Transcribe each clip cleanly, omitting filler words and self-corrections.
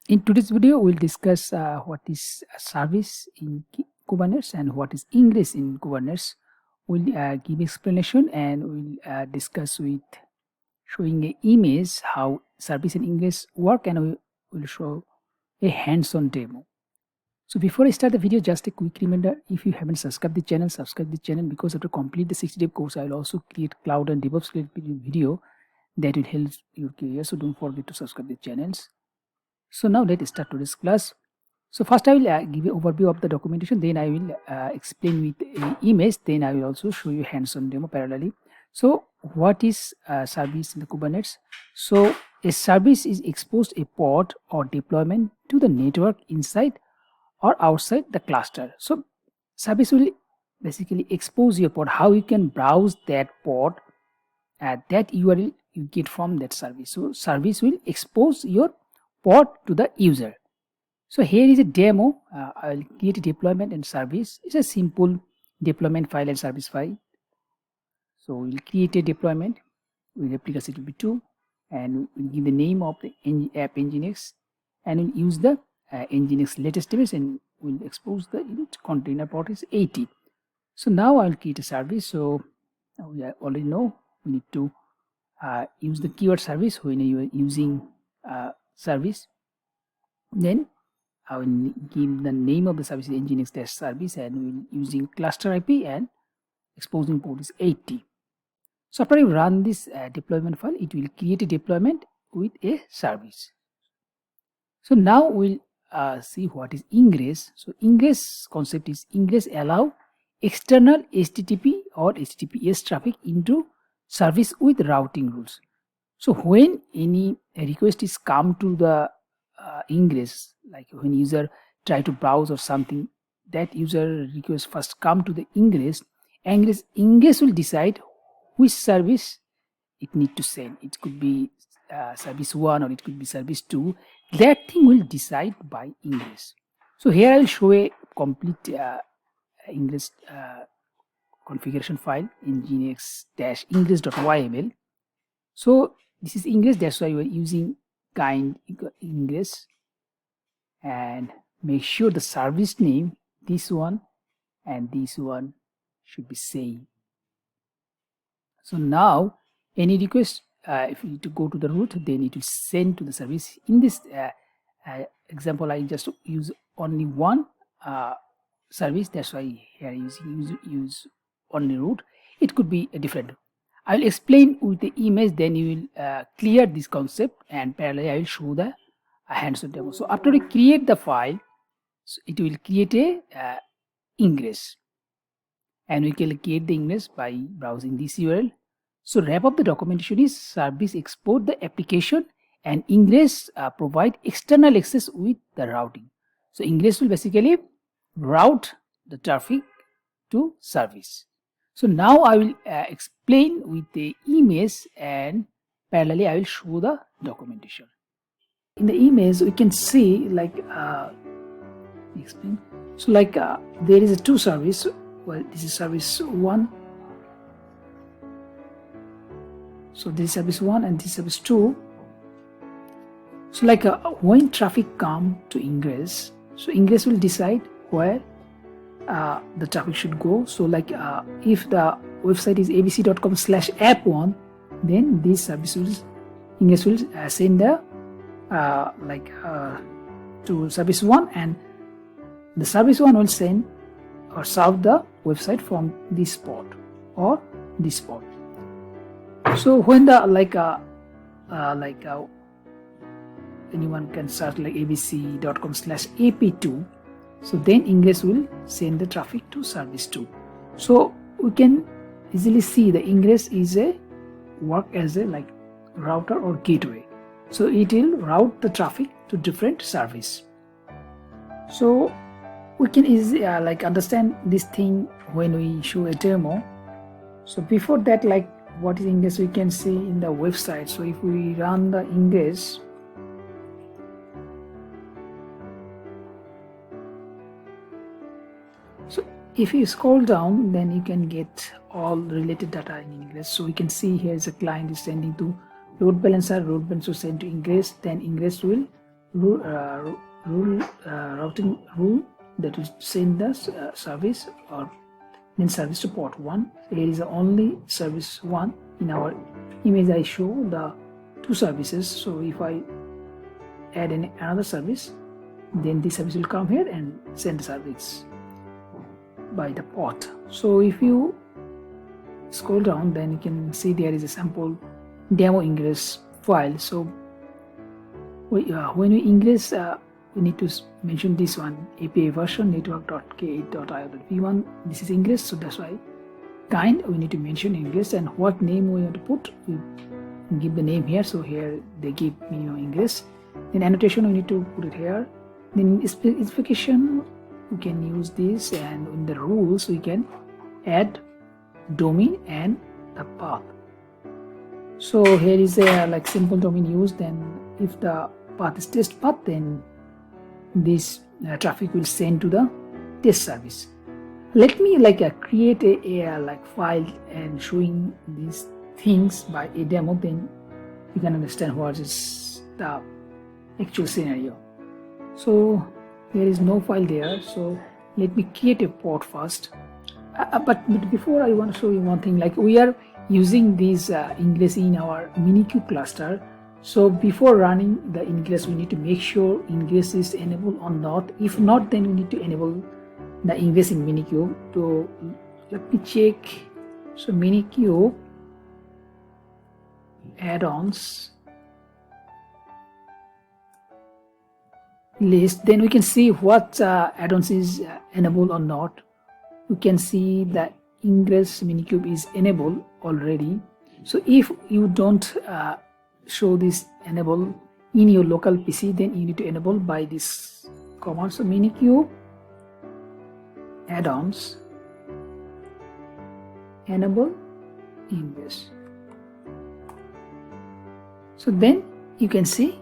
In today's video, we'll discuss what is a service in Kubernetes and what is Ingress in Kubernetes. We'll give explanation and we'll discuss with showing an image how service and Ingress work, and we'll show a hands-on demo. So before I start the video, just a quick reminder: if you haven't subscribed the channel, subscribe the channel, because after complete the 60-day course, I will also create cloud and DevOps related video that will help your career. So don't forget to subscribe the channels. So now let's start today's class. So first I will give you overview of the documentation, then I will explain with an image, then I will also show you hands-on demo parallelly. So what is a service in the Kubernetes? So a service is exposed a pod or deployment to the network inside or outside the cluster. So service will basically expose your pod, how you can browse that pod at that URL you get from that service. So service will expose your pod to the user. So here is a demo. I'll create a deployment and service. It's a simple deployment file and service file. So we'll create a deployment with replica CTP2 and we'll give the name of the app Nginx, and we'll use the Nginx latest image, and we'll expose the container port is 80. So now I'll create a service. So we already know we need to use the keyword service when you are using service. Then I will give the name of the service Nginx service, and we'll using ClusterIP, and exposing port is 80. So after you run this deployment file, it will create a deployment with a service. So now we'll see what is Ingress. So Ingress concept is Ingress allow external HTTP or HTTPS traffic into service with routing rules. So when any request is come to the Ingress, like when user try to browse or something, that user request first come to the Ingress will decide which service it need to send. It could be service 1 or it could be service 2. That thing will decide by Ingress. So here I will show a complete Ingress configuration file, nginx-ingress.yml. So this is Ingress, that's why we are using kind Ingress, and make sure the service name, this one and this one, should be same. So now any request, if you need to go to the root, then it will send to the service. In this example, I just use only one service, that's why here I use only root. It could be a different. I will explain with the image, then you will clear this concept, and parallelly I will show the hands-on demo. So after you create the file, so it will create a Ingress, and we can create the Ingress by browsing this URL. So wrap up the documentation is service export the application, and Ingress provide external access with the routing. So Ingress will basically route the traffic to service. So now I will explain with the image, and parallelly I will show the documentation. In the image we can see like explain. So like there is a two service. Well, this is service 1. So this is service 1 and this is service 2. So like when traffic come to Ingress, so Ingress will decide where the traffic should go. So like if the website is abc.com/app1, then this service will Ingress will send the to service 1, and the service 1 will send or serve the website from this spot or this spot. So when the anyone can search like abc.com/ap2, so then Ingress will send the traffic to service 2. So we can easily see the Ingress is a work as a like router or gateway. So it will route the traffic to different service. So we can easily understand this thing when we show a demo. So before that, like what is Ingress, we can see in the website. So if we run the Ingress, so if you scroll down, then you can get all related data in Ingress. So we can see here is a client is sending to load balancer will send to Ingress, then Ingress will routing rule that will send the service or then service to port 1. Here is the only service 1. In our image I show the 2 services, so if I add another service, then this service will come here and send the service by the port. So if you scroll down, then you can see there is a sample demo ingress file. So when we ingress, we need to mention this one, API version network.k8.io.v1. This is ingress, so that's why we need to mention ingress, and what name we want to put, we give the name here. So here they give me ingress. Then annotation we need to put it here. Then specification we can use this, and in the rules we can add domain and the path. So here is a simple domain used. Then if the path is test path, then this traffic will send to the test service. Let me create a file and showing these things by a demo, then you can understand what is the actual scenario. So there is no file there, so let me create a port first. But before, I want to show you one thing. We are using this Ingress in our Minikube cluster. So before running the Ingress, we need to make sure Ingress is enabled or not. If not, then we need to enable the Ingress in Minikube. So let me check. So Minikube add-ons list, then we can see what add-ons is enabled or not. We can see that Ingress Minikube is enabled already. So if you don't show this enable in your local PC, then you need to enable by this command. So Minikube add-ons enable Ingress. So then you can see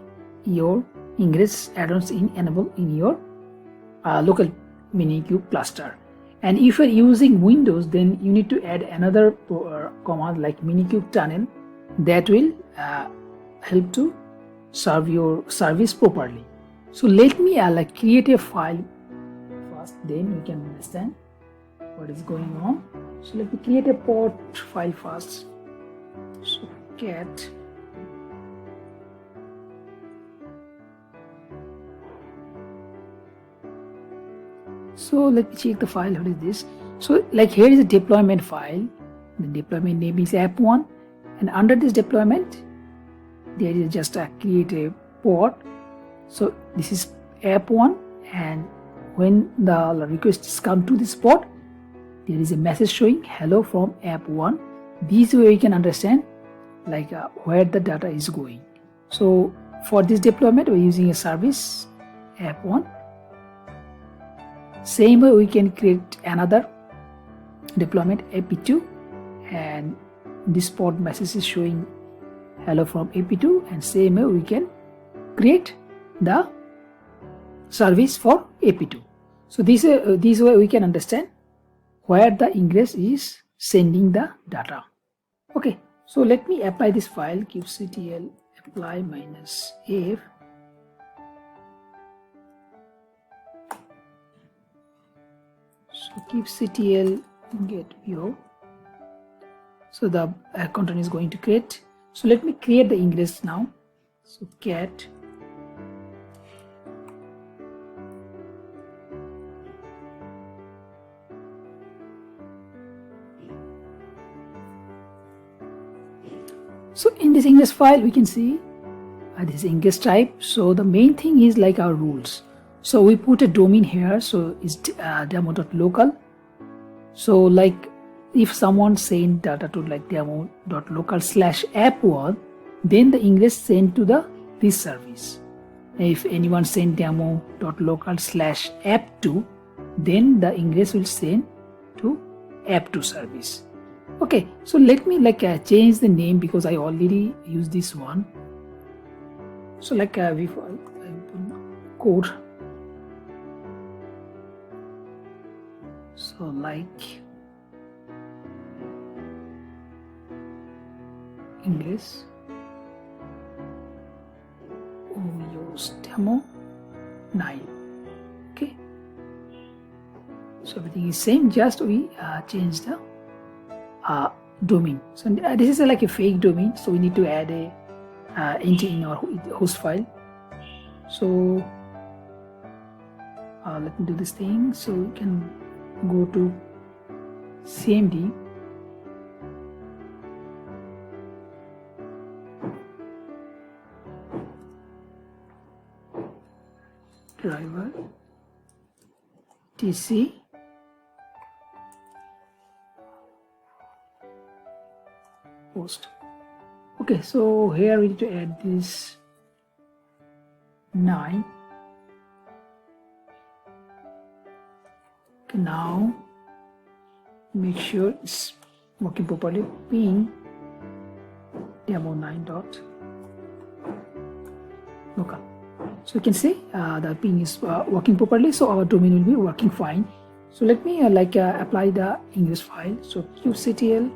your Ingress add-ons enable in your local Minikube cluster. And if you're using Windows, then you need to add another command like Minikube tunnel that will help to serve your service properly. So let me create a file first, then we can understand what is going on. So let me create a port file first. So cat So let me check the file. What is this? So here is a deployment file. The deployment name is app1, and under this deployment there is just a create a port. So this is app1, and when the requests come to this port, there is a message showing hello from app1. This way we can understand where the data is going. So for this deployment we're using a service app1. Same way we can create another deployment ap2, and this port message is showing hello from ap2, and same way we can create the service for ap2. So this way we can understand where the Ingress is sending the data. Okay, so let me apply this file kubectl apply -f. So kubectl get view. So the content is going to create. So let me create the Ingress now. So cat So in this Ingress file we can see this Ingress type. So the main thing is our rules. So we put a domain here, so it's demo.local. So if someone send data to demo.local/app1, then the Ingress send to this service. If anyone send demo.local/app2, then the Ingress will send to app2 service. Okay, so let me change the name because I already used this one. So before I put code. So Ingress host demo 9. Okay, so everything is same, just we change the domain. So this is like a fake domain, so we need to add a entry in our host file. So let me do this thing. So we can go to CMD, driver TC host. Okay, so here we need to add this 9. Okay, now make sure it's working properly. Ping demo 9 dot local. So you can see the ping is working properly, so our domain will be working fine. So let me apply the Ingress file. So kubectl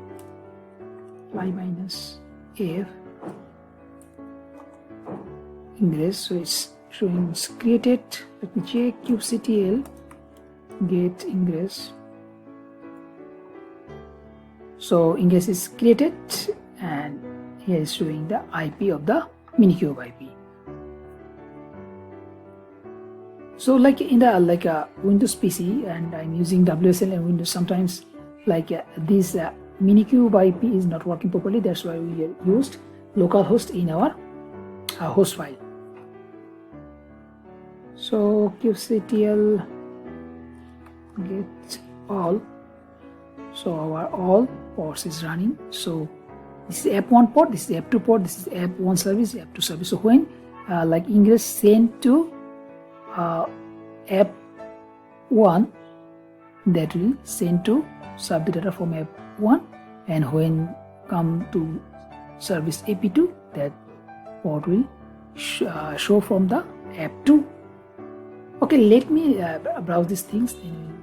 apply -af Ingress. So it's showing it's created. Let me check kubectl get Ingress. So Ingress is created, and here is showing the IP of the Minikube IP. So like in the Windows PC, and I'm using WSL and Windows, sometimes this Minikube IP is not working properly. That's why we used localhost in our host file. So kubectl get all. So our all ports is running. So this is app1 port, this is app2 port, this is app1 service, app2 service. So when Ingress sent to app1, that will send to serve the data from app1, and when come to service ap2, that port will show from the app2. Okay, let me browse these things and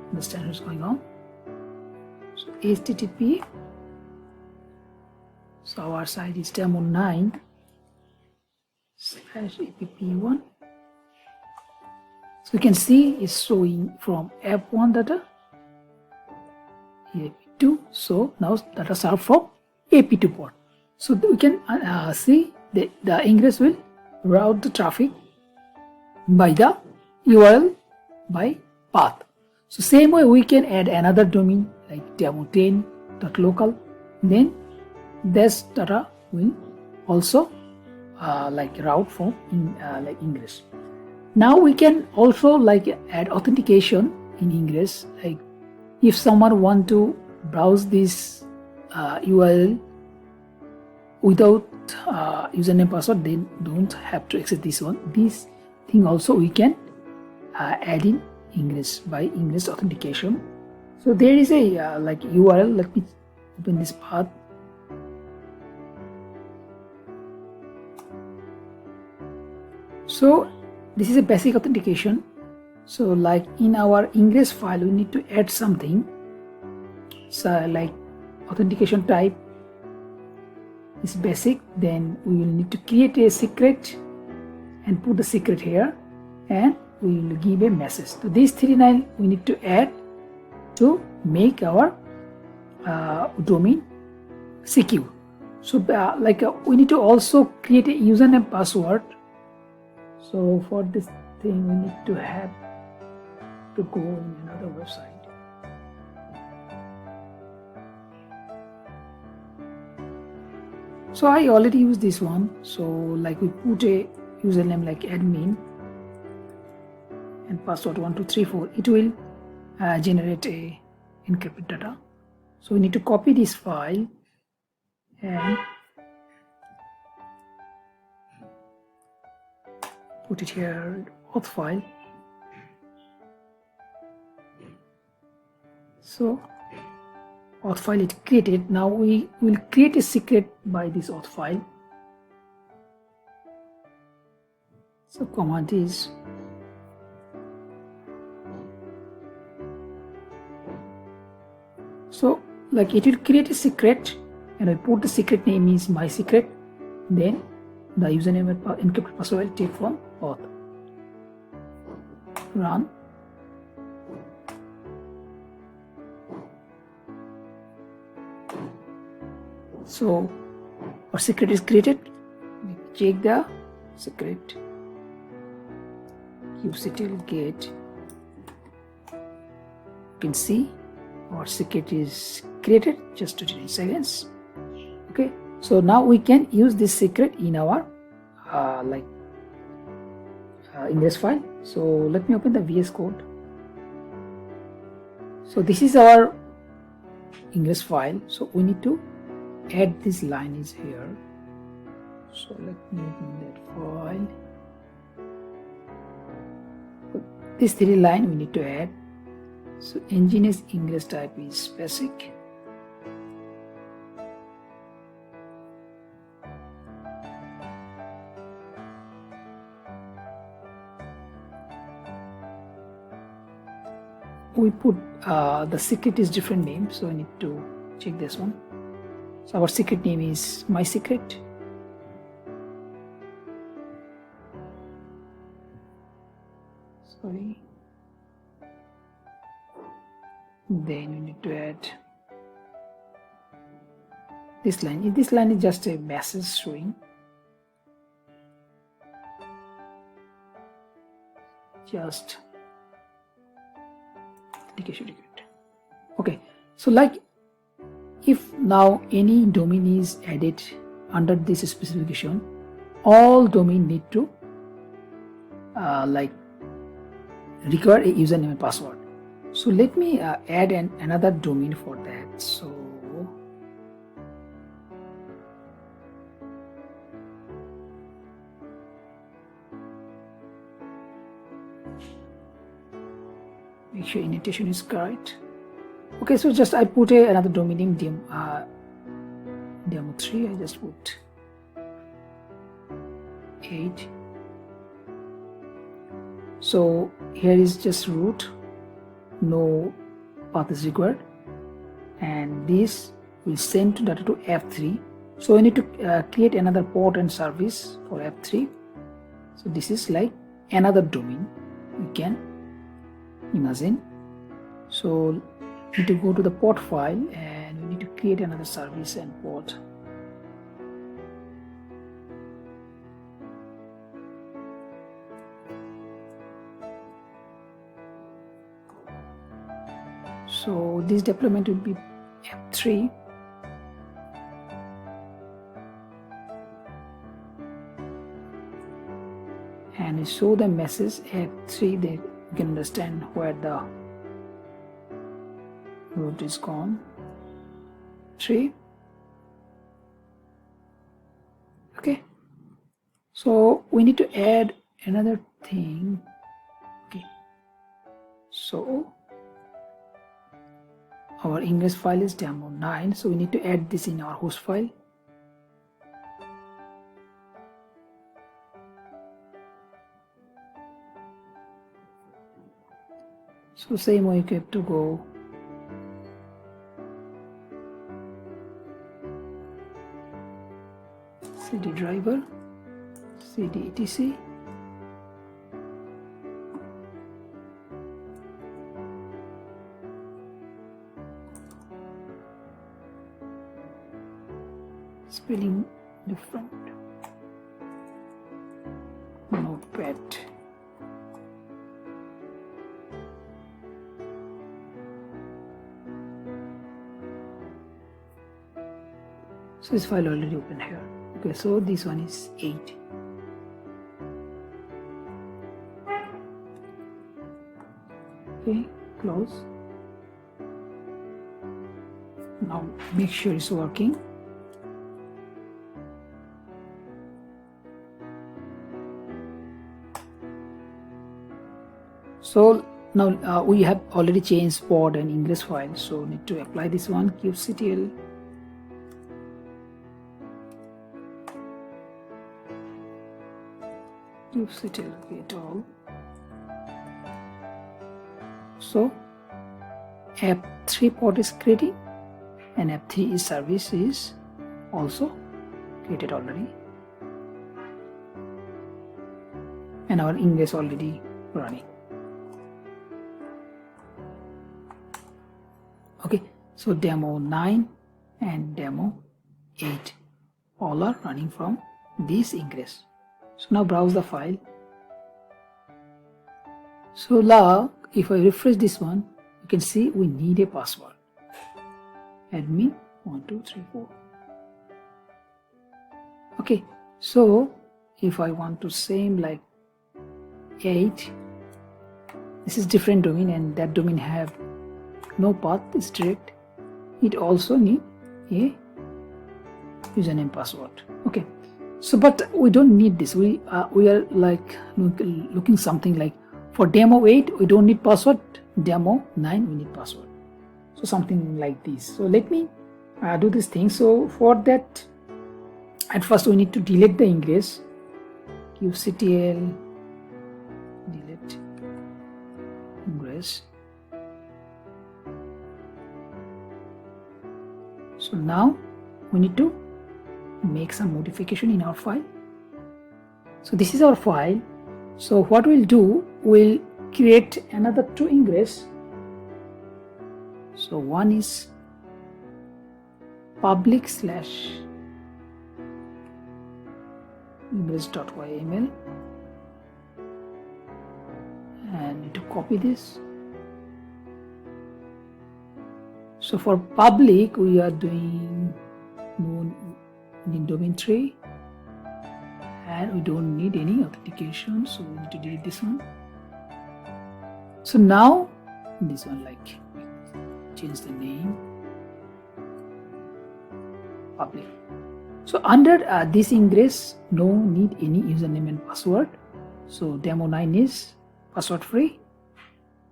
understand what's going on. So HTTP, so our site is demo 9/app1. So you can see it's showing from app1 data app2. So now data served from ap2 port. So we can see that the Ingress will route the traffic by the URL by path. So same way we can add another domain like demo10.local, then this data will also route from Ingress. Now we can also add authentication in Ingress. Like if someone want to browse this URL without username password, then don't have to access this one. This thing also we can add in Ingress by Ingress authentication. So there is a URL. Let me open this path. So this is a basic authentication. So like in our Ingress file, we need to add something. So like authentication type is basic. Then we will need to create a secret and put the secret here, and we will give a message. So these 39 we need to add to make our domain secure. So we need to also create a username password. So for this thing we need to have to go in another website. So I already used this one. So we put a username like admin and password 1234. It will generate a encrypted data. So we need to copy this file and put it here, auth file. So auth file is created. Now we will create a secret by this auth file. So command is it will create a secret, and I put the secret name is my secret. Then the username and encrypted password will take from auth. Run. So our secret is created. Check the secret. kubectl get. You can see our secret is created just 20 seconds. Okay, so now we can use this secret in our Ingress file. So let me open the VS Code. So this is our Ingress file. So we need to add this line is here. So let me open that file. This 3 line we need to add. So engineer's Ingress type is basic. We put the secret is different name, so I need to check this one. So our secret name is my secret. Sorry. Then we need to add this line. This line is just a message showing. Just okay, so like if now any domain is added under this specification, all domain need to require a username and password. So let me add another domain for that. So make sure indentation is correct. Okay, so just I put another domain name demo3. I just put 8. So here is just root, no path is required, and this will send data to F3. So we need to create another port and service for F3. So this is like another domain you can imagine. So we need to go to the port file and we need to create another service and port. So this deployment will be F3. And show the message F3, that you can understand where the root is gone. 3. Okay, so we need to add another thing. Okay, so our Ingress file is demo9, so we need to add this in our host file. So same way you have to go cd driver, cd etc. Spelling different. NodePad. So this file already open here. Okay, so this one is 8. Okay, close. Now make sure it's working. So now we have already changed port and Ingress file, so need to apply this one, kubectl get all. So F3 port is creating and F3 is service is also created already. and our Ingress already running. Okay, so demo 9 and demo 8 all are running from this Ingress. So now browse the file. So now if I refresh this one, you can see we need a password. Admin 1234. Okay, so if I want to same like 8, this is different domain and that domain have no path, is direct. It also need a username password. Okay, so but we don't need this. We are like looking something like for demo 8 we don't need password, demo 9 we need password. So something like this. So let me do this thing. So for that, at first we need to delete the Ingress. kubectl delete Ingress. So now we need to make some modification in our file. So this is our file. So what we'll do, we'll create another 2 Ingress. So one is public / ingress.yml, and need to copy this. So for public we are doing in domain 3 and we don't need any authentication, so we need to delete this one. So now this one, like change the name public. So under this Ingress, no need any username and password. So demo 9 is password free.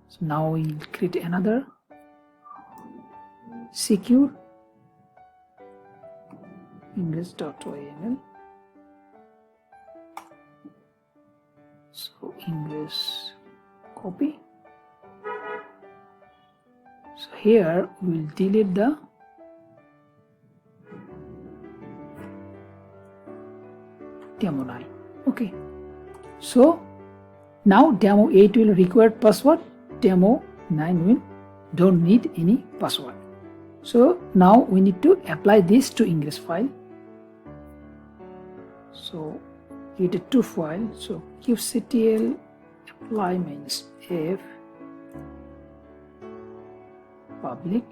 So now we'll create another secure ingress.yml. So Ingress copy. So here we'll delete the demo 9. Okay, so now demo 8 will require password, demo 9 will don't need any password. So now we need to apply this to Ingress file. So create a 2 file. So kubectl apply -f public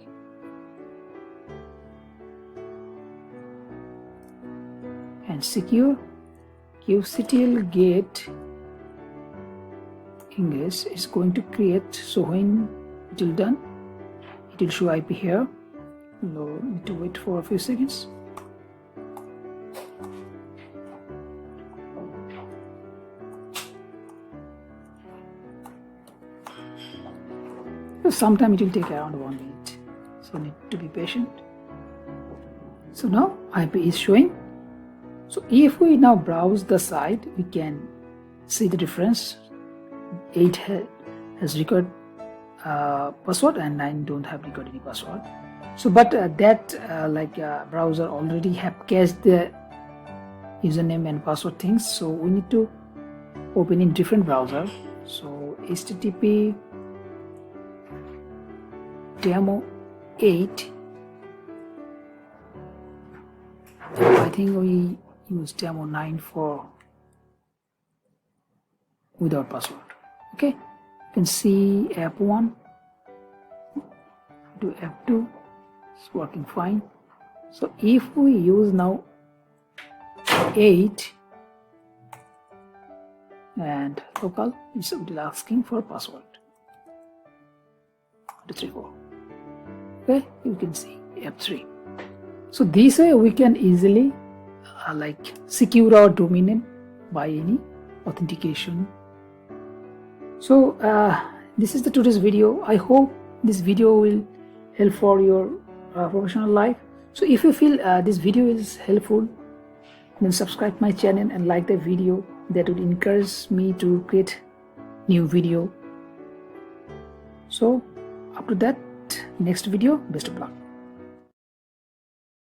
and secure kubectl get Ingress is going to create. So when it will done, it will show IP here. Need to wait for a few seconds. So sometime it will take around 1 minute, so need to be patient. So now IP is showing. So if we now browse the site, we can see the difference. 8 has record password and 9 don't have record any password. So but that browser already have cached the username and password things, so we need to open in different browser. So http demo 8, I think we use demo 9 for without password. Okay, you can see F1 to F2, it's working fine. So if we use now 8 and local, it's asking for password 234. Okay, you can see F3. So this way we can easily secure our domain name by any authentication. So this is the today's video. I hope this video will help for your professional life. So if you feel this video is helpful, then subscribe my channel and like the video. That would encourage me to create new video. So after that, next video, best of luck.